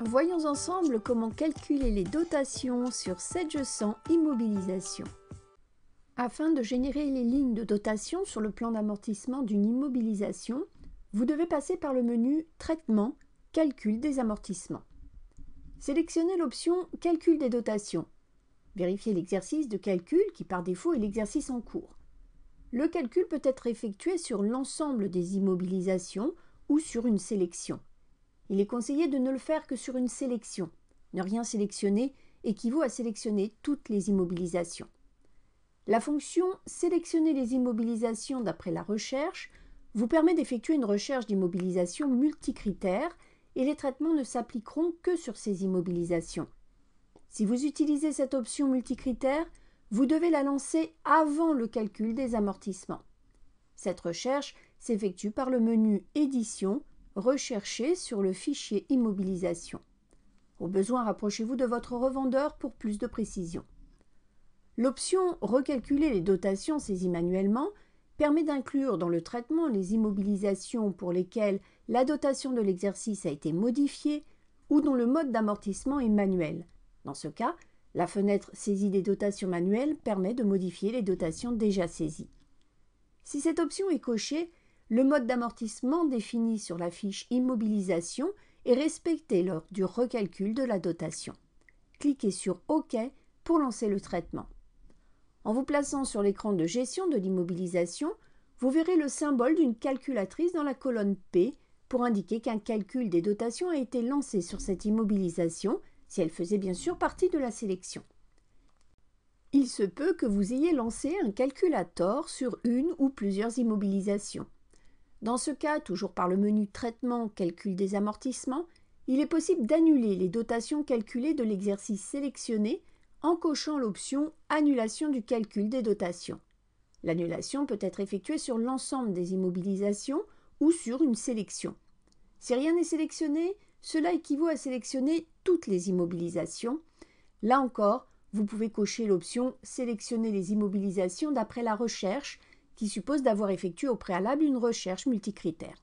Voyons ensemble comment calculer les dotations sur Sedge100 Immobilisation. Afin de générer les lignes de dotation sur le plan d'amortissement d'une immobilisation, vous devez passer par le menu Traitement, Calcul des amortissements. Sélectionnez l'option Calcul des dotations. Vérifiez l'exercice de calcul qui par défaut est l'exercice en cours. Le calcul peut être effectué sur l'ensemble des immobilisations ou sur une sélection. Il est conseillé de ne le faire que sur une sélection. Ne rien sélectionner équivaut à sélectionner toutes les immobilisations. La fonction « Sélectionner les immobilisations d'après la recherche » vous permet d'effectuer une recherche d'immobilisation multicritères et les traitements ne s'appliqueront que sur ces immobilisations. Si vous utilisez cette option multicritères, vous devez la lancer avant le calcul des amortissements. Cette recherche s'effectue par le menu « Édition » Rechercher sur le fichier immobilisation. Au besoin, rapprochez-vous de votre revendeur pour plus de précision. L'option Recalculer les dotations saisies manuellement permet d'inclure dans le traitement les immobilisations pour lesquelles la dotation de l'exercice a été modifiée ou dont le mode d'amortissement est manuel. Dans ce cas, la fenêtre Saisie des dotations manuelles permet de modifier les dotations déjà saisies. Si cette option est cochée, le mode d'amortissement défini sur la fiche Immobilisation est respecté lors du recalcul de la dotation. Cliquez sur OK pour lancer le traitement. En vous plaçant sur l'écran de gestion de l'immobilisation, vous verrez le symbole d'une calculatrice dans la colonne P pour indiquer qu'un calcul des dotations a été lancé sur cette immobilisation, si elle faisait bien sûr partie de la sélection. Il se peut que vous ayez lancé un calcul à tort sur une ou plusieurs immobilisations. Dans ce cas, toujours par le menu Traitement, Calcul des amortissements, il est possible d'annuler les dotations calculées de l'exercice sélectionné en cochant l'option Annulation du calcul des dotations. L'annulation peut être effectuée sur l'ensemble des immobilisations ou sur une sélection. Si rien n'est sélectionné, cela équivaut à sélectionner toutes les immobilisations. Là encore, vous pouvez cocher l'option Sélectionner les immobilisations d'après la recherche qui suppose d'avoir effectué au préalable une recherche multicritère.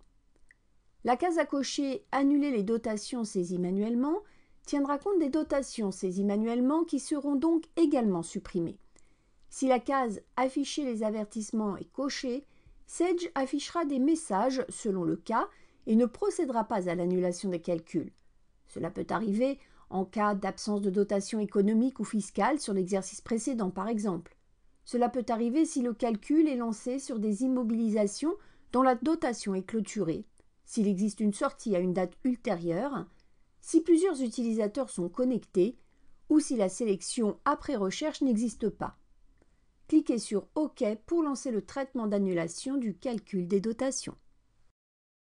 La case à cocher « Annuler les dotations saisies manuellement » tiendra compte des dotations saisies manuellement qui seront donc également supprimées. Si la case « Afficher les avertissements » est cochée, Sedge affichera des messages selon le cas et ne procédera pas à l'annulation des calculs. Cela peut arriver en cas d'absence de dotation économique ou fiscale sur l'exercice précédent par exemple. Cela peut arriver si le calcul est lancé sur des immobilisations dont la dotation est clôturée, s'il existe une sortie à une date ultérieure, si plusieurs utilisateurs sont connectés ou si la sélection après recherche n'existe pas. Cliquez sur OK pour lancer le traitement d'annulation du calcul des dotations.